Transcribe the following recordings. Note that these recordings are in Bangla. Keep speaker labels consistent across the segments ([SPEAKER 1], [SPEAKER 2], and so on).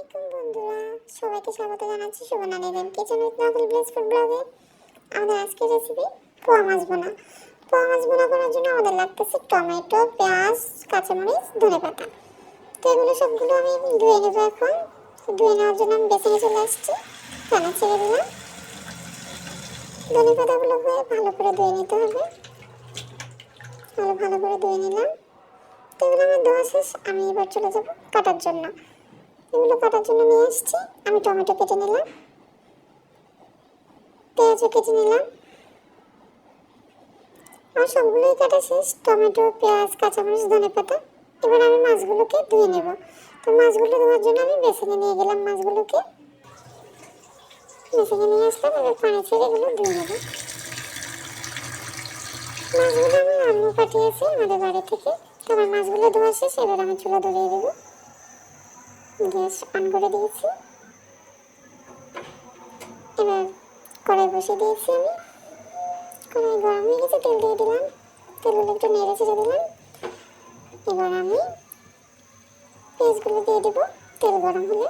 [SPEAKER 1] আলাইকুম বন্ধুরা, সবাইকে স্বাগত জানাচ্ছি সুবর্ণা নেভেন কিচেন উইথ নাকুল ব্লেস ফুড ব্লগে। আমাদের আজকের রেসিপি পোয়া মাছ বোনা। পোয়া মাছ বোনা করার জন্য আমাদের লাগতেছে টমেটো, পেঁয়াজ, কাঁচামরিচ, ধনেপাতা। তো এগুলো সবগুলো আমি ধুয়ে নেব। এখন ধুয়ে নেওয়ার জন্য আমি বেসিনে চলে আসছি, পানি ছেড়ে দিলাম। ধনেপাতাগুলো হয়ে ভালো করে ধুয়ে নিতে হবে। ভালো করে ধুয়ে নিলাম। তো এগুলো আমার ধোয়া শেষ, আমি এবার চলে যাব কাটার জন্য। এগুলো কাটার জন্য নিয়ে এসেছি। আমি টমেটো কেটে নিলাম, পেঁয়াজও কেটে নিলাম। আর সবগুলোই কাটা শেষ, টমেটো, পেঁয়াজ, কাঁচামরিচ, ধনেপাতা। এবার আমি মাছগুলোকে ধুয়ে নেব। তো মাছগুলো ধোয়ার জন্য আমি বেসিনে নিয়ে গেলাম। মাছগুলোকে বেসিনে নিয়ে আসলাম। এবার পানি ছেড়ে এগুলো ধুয়ে নেব। মাছগুলো আমি আম্মু পাঠিয়েছি আমাদের বাড়ি থেকে। তো আমার মাছগুলো ধোয়া শেষ, এবার আমি চুলা ধরিয়ে দেবো। গ্যাস অন করে দিয়েছি। এবার কড়াই বসিয়ে দিয়েছি আমি। কড়াই গরম হয়ে গেছে, তেল দিয়ে দিলাম। তেলগুলো একটু নেড়ে ছেড়ে দিলাম। এবার আমি পেঁয়াজগুলো দিয়ে দেবো। তেল গরম হলে,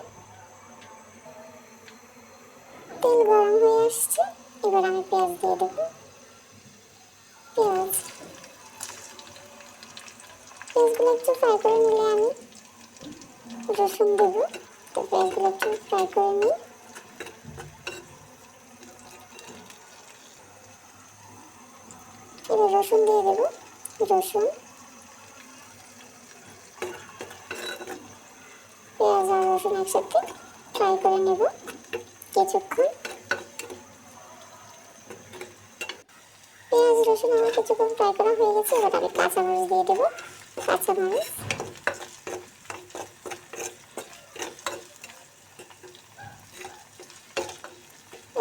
[SPEAKER 1] তেল গরম হয়ে আসছে, এবার আমি পেঁয়াজ দিয়ে দেবো। পেঁয়াজগুলো একটু ফ্রাই করে নিলে আমি রসুন দেবো। তো পেঁয়াজগুলো একটু ফ্রাই করে নিই। এবার রসুন দিয়ে দেবো। রসুন, পেঁয়াজ আর রসুন একসাথে ফ্রাই করে নেব কিছুক্ষণ। পেঁয়াজ রসুন আমার কিছুক্ষণ ফ্রাই করা হয়ে গেছে। এবার আমি কাঁচামরিচ দিয়ে দেবো। কাঁচামরিচ,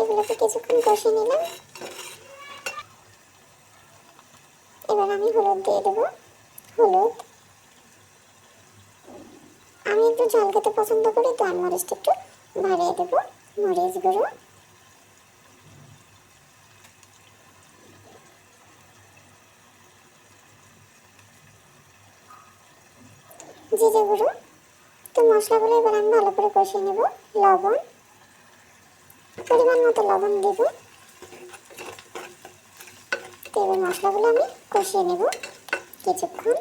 [SPEAKER 1] এগুলোকে কিছুক্ষণ কষিয়ে নিলাম। এবার আমি হলুদ দিয়ে দেবো। হলুদ, আমি একটু ঝাল খেতে পছন্দ করি, তো আমি মরিচটা একটু বাড়িয়ে দেবো। মরিচ গুঁড়ো, জিরে গুঁড়ো। তো মশলাগুলো এবার আমি ভালো করে কষিয়ে নেব। লবণ, পরিমাণ মতো লবণ দেব। তো এবার মশলাগুলো আমি কষিয়ে নেব কিছুক্ষণ।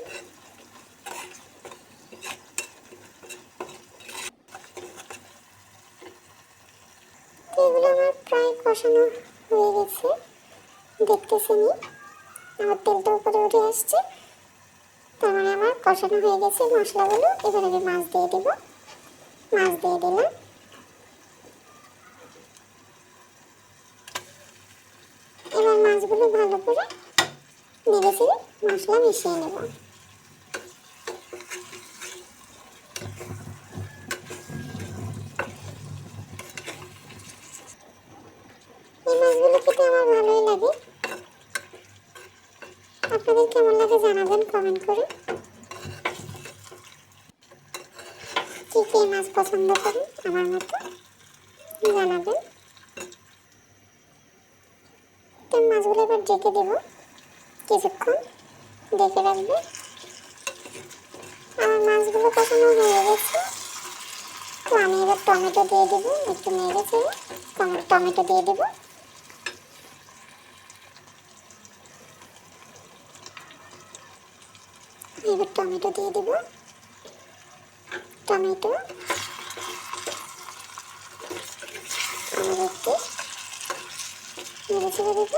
[SPEAKER 1] তো এগুলো আমার প্রায় কষানো হয়ে গেছে, দেখতেছি আমি। আমার তেলটা উপরে উঠে আসছে, তার মানে আমার কষানো হয়ে গেছে মশলাগুলো। এবার আমি মাছ দিয়ে দেব। মাছ দিয়ে দিলাম। এবার মাছগুলো ভালো করে নেড়ে চেড়ে মশলা মিশিয়ে নেব। এই মাছগুলো খেতে আমার ভালোই লাগে। আপনাদের কেমন লাগে জানাবেন কমেন্ট করে। কে কে মাছ পছন্দ করেন আমার মতো জানাবেন। তো মাছগুলো এবার ঢেকে দেবো কিছুক্ষণ, ঢেকে রাখবো। আমার মাছগুলো কষানো হয়ে গেছে। তো আমি এবার টমেটো দিয়ে দেবো। একটু নেড়ে চেড়ে টমেটো দিয়ে দেবো। এবার টমেটো দিয়ে দেবো। টমেটো আবার একটু নেড়ে চেড়ে দেবো।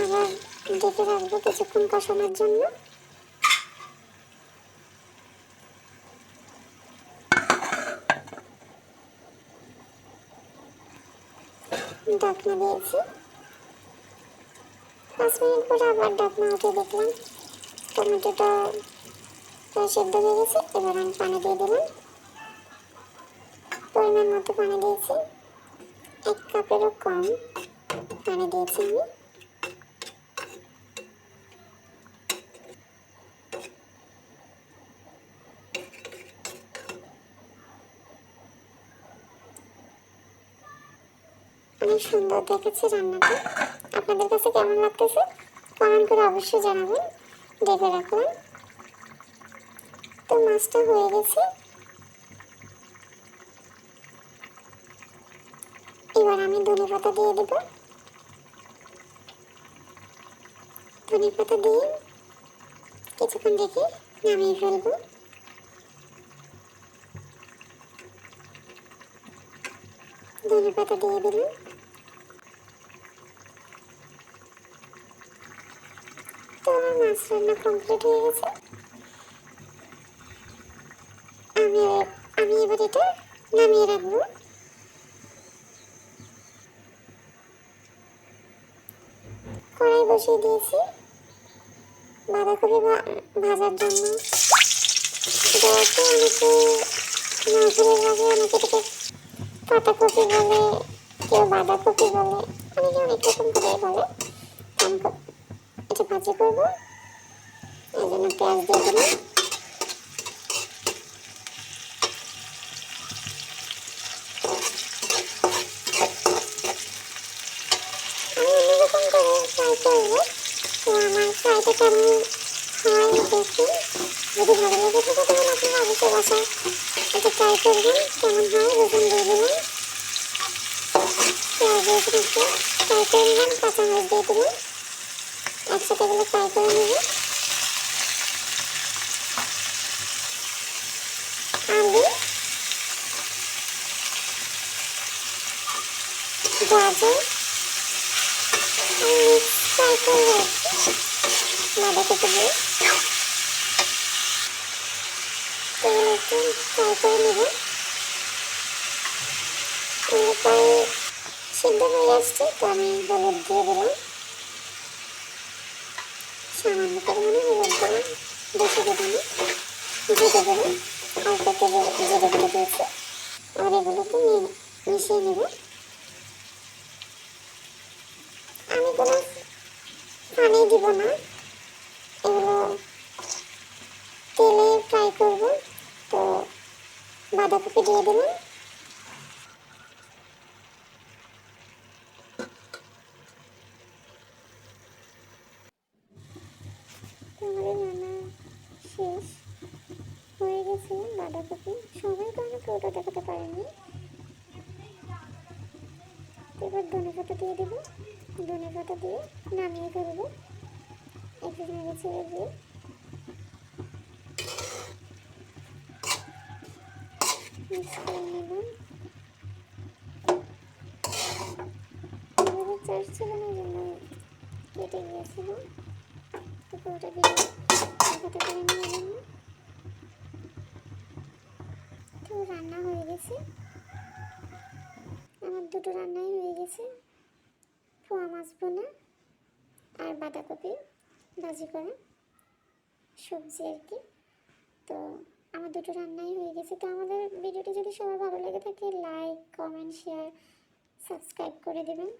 [SPEAKER 1] আবার ঢেকে রাখবো কিছুক্ষণ কষানোর জন্য। ঢাকনা দিয়েছি। 5 মিনিট পরে আবার ঢাকনা উঠে দেখলাম টমেটোটা প্রায় সেদ্ধ হয়ে গেছে। এবার আমি পানি দিয়ে দিলাম। পরিমাণ মতো পানি দিয়েছি, 1 কাপেরও কম পানি দিয়েছি আমি। অনেক সুন্দর দেখাচ্ছে রান্নাটা। আপনাদের কাছে কেমন লাগতেছে কমেন্ট করে অবশ্যই জানাবেন। ঢেকে রাখলাম। মাছটা হয়ে গেছে। এবার আমি ধনেপাতা দিয়ে দেব। ধনেপাতা দিয়ে কিছুক্ষণ রেখে নামিয়ে ফেলবো। ধনেপাতা দিয়ে দিলাম। তো আমার মাছ রান্না কমপ্লিট হয়ে গেছে। আমি আমি এবার এটা নামিয়ে রাখবো। কড়াই বসিয়ে দিয়েছি বাঁধাকপি ভাজার জন্য। এটা হচ্ছে অনেকে নারকেলের ভাজে, অনেকে এটাকে পাতাকপি বলে, কেউ বাঁধাকপি বলে, অনেকে অনেক রকম করে বলে। আমি এটা ভাজি করবো, এই জন্য পেঁয়াজ দিয়ে দিলাম। আমি অন্যরকম করে ফ্রাই করবো। তো আমার ফ্রাইটা কেমন হয় দেখুন। যদি ভালো লেগে থাকে তাহলে আপনারা অবশ্যই বাসায় এটা ট্রাই করবেন। কেমন হয় রসুন দিয়ে দিলাম, পেঁয়াজ দিয়ে একটু ফ্রাই করে নিলাম, কাঁচামরিচ দিয়ে দিলাম। একসাথে এগুলো ফ্রাই করে নেব। আলু, গাজর আমি ফ্রাই করে রাখছি বাঁধাকপি দিয়ে। এগুলো একটু ফ্রাই করে নেব। এগুলো প্রায় সিদ্ধ হয়ে আসছে, তো আমি হলুদ দিয়ে দিলাম, সামান্য পরিমাণে হলুদ দিলাম, বেশি দেবো না। জিরে দেবো, অল্প একটু জিরে গুঁড়ো দিয়েছি। আর এগুলোকে মিশিয়ে নেব। আমি কোনো পানি দিব না, এগুলো তেলে ফ্রাই করব। তো বাঁধাকপি দিয়ে দিলাম। আমাদের রান্না শেষ হয়ে গেছে। বাঁধাকপি সবাই তো আমি পুরোটা দেখাতে পারিনি। এবার ধনেপাতা দিয়ে দেবো। ধনেপাতা দিয়ে নামিয়ে ফেলবো। একটু নেড়ে ছেড়ে দিয়ে মিক্স করে নিলাম। আমাদের চার্জ ছিল না, জন্য কেটে গিয়েছিল। পুরোটা দিয়ে দেখাতে পারিনি এই জন্য। তো রান্না হয়ে গেছে, আমার দুটো রান্নাই হয়ে গেছে। পোয়া মাছ বোনা আর বাঁধাকপি ভাজি করা সবজি আর কি। তো আমার দুটো রান্নাই হয়ে গেছে। তো আমাদের ভিডিওটি যদি সবার ভালো লেগে থাকে লাইক, কমেন্ট, শেয়ার, সাবস্ক্রাইব করে দেবেন।